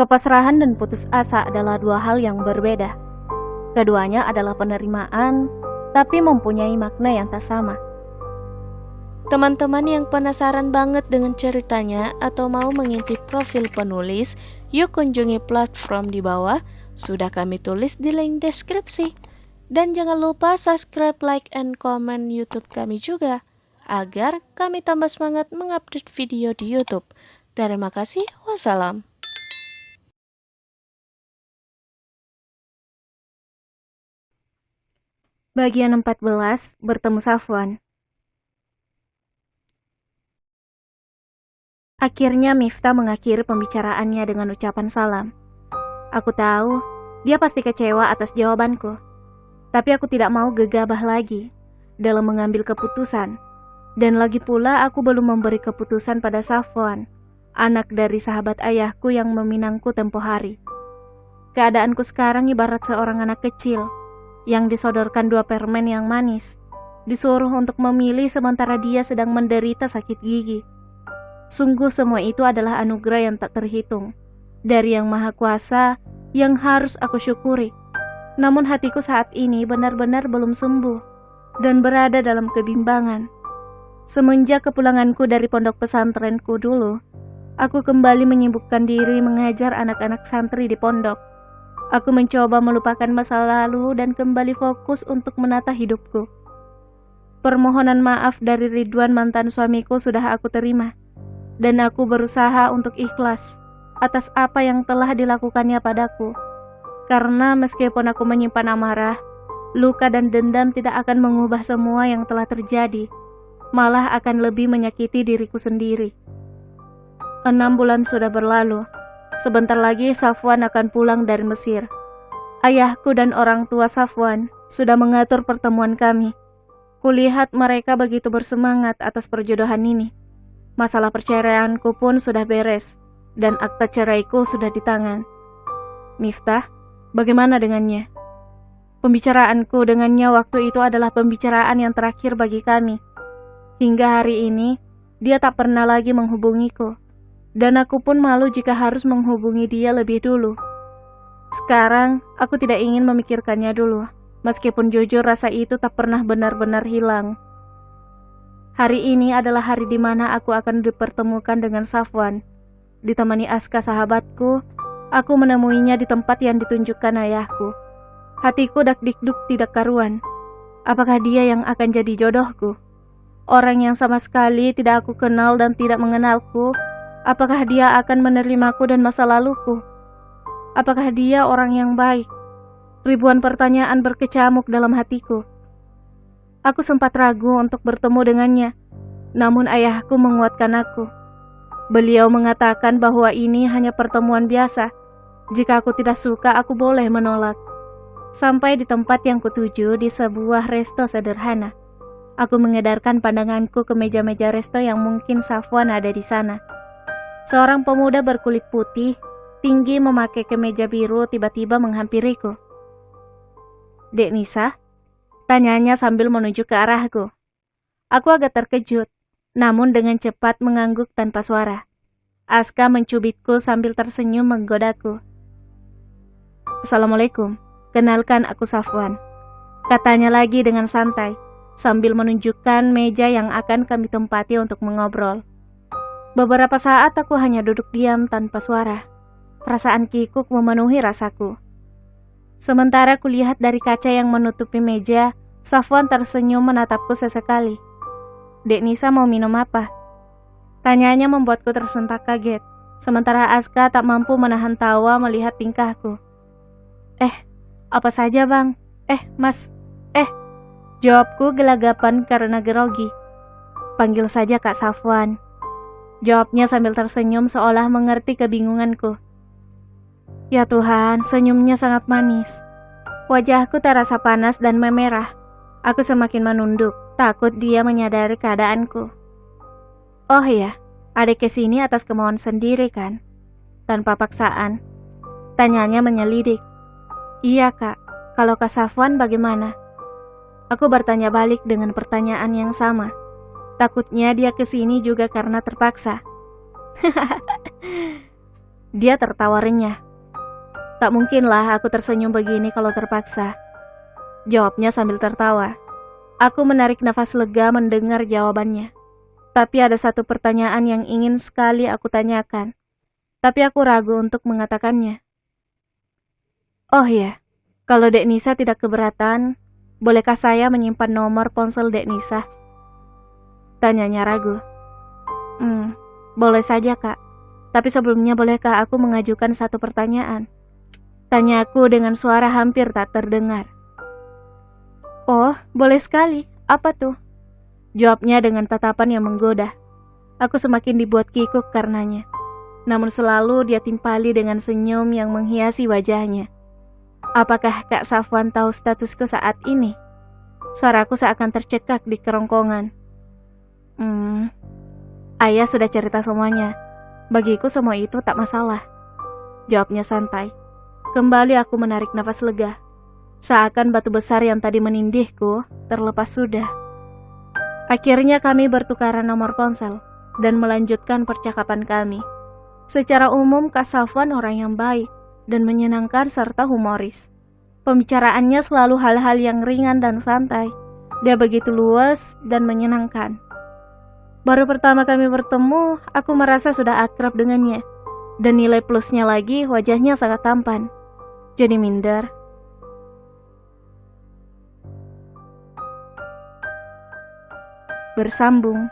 Kepasrahan dan putus asa adalah dua hal yang berbeda. Keduanya adalah penerimaan, tapi mempunyai makna yang tak sama. Teman-teman yang penasaran banget dengan ceritanya atau mau mengintip profil penulis, yuk kunjungi platform di bawah, sudah kami tulis di link deskripsi. Dan jangan lupa subscribe, like, and comment YouTube kami juga, agar kami tambah semangat mengupdate video di YouTube. Terima kasih, wassalam. Bagian 14, bertemu Safwan. Akhirnya Miftah mengakhiri pembicaraannya dengan ucapan salam. Aku tahu, dia pasti kecewa atas jawabanku. Tapi aku tidak mau gegabah lagi dalam mengambil keputusan. Dan lagi pula aku belum memberi keputusan pada Safwan, anak dari sahabat ayahku yang meminangku tempo hari. Keadaanku sekarang ibarat seorang anak kecil yang disodorkan dua permen yang manis, disuruh untuk memilih sementara dia sedang menderita sakit gigi. Sungguh semua itu adalah anugerah yang tak terhitung dari Yang Maha Kuasa yang harus aku syukuri. Namun hatiku saat ini benar-benar belum sembuh dan berada dalam kebimbangan. Semenjak kepulanganku dari pondok pesantrenku dulu, aku kembali menyibukkan diri mengajar anak-anak santri di pondok. Aku mencoba melupakan masa lalu dan kembali fokus untuk menata hidupku. Permohonan maaf dari Ridwan mantan suamiku sudah aku terima, dan aku berusaha untuk ikhlas atas apa yang telah dilakukannya padaku. Karena meskipun aku menyimpan amarah, luka dan dendam tidak akan mengubah semua yang telah terjadi, malah akan lebih menyakiti diriku sendiri. 6 bulan sudah berlalu. Sebentar lagi Safwan akan pulang dari Mesir. Ayahku dan orang tua Safwan sudah mengatur pertemuan kami. Kulihat mereka begitu bersemangat atas perjodohan ini. Masalah perceraianku pun sudah beres, dan akta ceraiku sudah di tangan. Miftah, bagaimana dengannya? Pembicaraanku dengannya waktu itu adalah pembicaraan yang terakhir bagi kami. Hingga hari ini, dia tak pernah lagi menghubungiku. Dan aku pun malu jika harus menghubungi dia lebih dulu. Sekarang, aku tidak ingin memikirkannya dulu, meskipun jujur rasa itu tak pernah benar-benar hilang. Hari ini adalah hari di mana aku akan dipertemukan dengan Safwan. Ditemani Aska sahabatku, aku menemuinya di tempat yang ditunjukkan ayahku. Hatiku dak-dikduk tidak karuan. Apakah dia yang akan jadi jodohku? Orang yang sama sekali tidak aku kenal dan tidak mengenalku. Apakah dia akan menerimaku dan masa laluku? Apakah dia orang yang baik? Ribuan pertanyaan berkecamuk dalam hatiku. Aku sempat ragu untuk bertemu dengannya, namun ayahku menguatkan aku. Beliau mengatakan bahwa ini hanya pertemuan biasa. Jika aku tidak suka, aku boleh menolak. Sampai di tempat yang kutuju di sebuah resto sederhana. Aku mengedarkan pandanganku ke meja-meja resto yang mungkin Safwan ada di sana. Seorang pemuda berkulit putih, tinggi memakai kemeja biru tiba-tiba menghampiriku. "Dek Nisa?" tanyanya sambil menuju ke arahku. Aku agak terkejut, namun dengan cepat mengangguk tanpa suara. Aska mencubitku sambil tersenyum menggodaku. "Assalamualaikum, kenalkan aku Safwan," katanya lagi dengan santai, sambil menunjukkan meja yang akan kami tempati untuk mengobrol. Beberapa saat aku hanya duduk diam tanpa suara. Perasaan kikuk memenuhi rasaku. Sementara kulihat dari kaca yang menutupi meja, Safwan tersenyum menatapku sesekali. "Dek Nisa mau minum apa?" Tanyanya membuatku tersentak kaget, sementara Aska tak mampu menahan tawa melihat tingkahku. Apa saja bang? Mas. Jawabku gelagapan karena grogi. "Panggil saja Kak Safwan," jawabnya sambil tersenyum seolah mengerti kebingunganku. Ya Tuhan, senyumnya sangat manis. Wajahku terasa panas dan memerah. Aku semakin menunduk, takut dia menyadari keadaanku. "Oh ya, adik kesini atas kemauan sendiri kan? Tanpa paksaan?" tanyanya menyelidik. "Iya kak, kalau Kak Safwan bagaimana?" Aku bertanya balik dengan pertanyaan yang sama. Takutnya dia kesini juga karena terpaksa. Dia tertawa renyah. Tak mungkinlah aku tersenyum begini kalau terpaksa, jawabnya sambil tertawa. Aku menarik nafas lega mendengar jawabannya. Tapi ada satu pertanyaan yang ingin sekali aku tanyakan. Tapi aku ragu untuk mengatakannya. Oh ya, kalau Dek Nisa tidak keberatan, bolehkah saya menyimpan nomor ponsel Dek Nisa? Tanyanya ragu. Boleh saja Kak. Tapi sebelumnya bolehkah aku mengajukan satu pertanyaan? Tanya aku dengan suara hampir tak terdengar. Oh, boleh sekali. Apa tuh? Jawabnya dengan tatapan yang menggoda. Aku semakin dibuat kikuk karenanya. Namun selalu dia timpali dengan senyum yang menghiasi wajahnya. Apakah Kak Safwan tahu statusku saat ini? Suaraku seakan tercekak di kerongkongan. Ayah sudah cerita semuanya. Bagiku semua itu tak masalah. Jawabnya santai. Kembali aku menarik nafas lega. Seakan batu besar yang tadi menindihku terlepas sudah. Akhirnya kami bertukaran nomor ponsel dan melanjutkan percakapan kami. Secara umum Kak Safwan orang yang baik dan menyenangkan serta humoris. Pembicaraannya selalu hal-hal yang ringan dan santai. Dia begitu luas dan menyenangkan. Baru pertama kami bertemu, aku merasa sudah akrab dengannya. Dan nilai plusnya lagi, wajahnya sangat tampan. Jadi minder. Bersambung.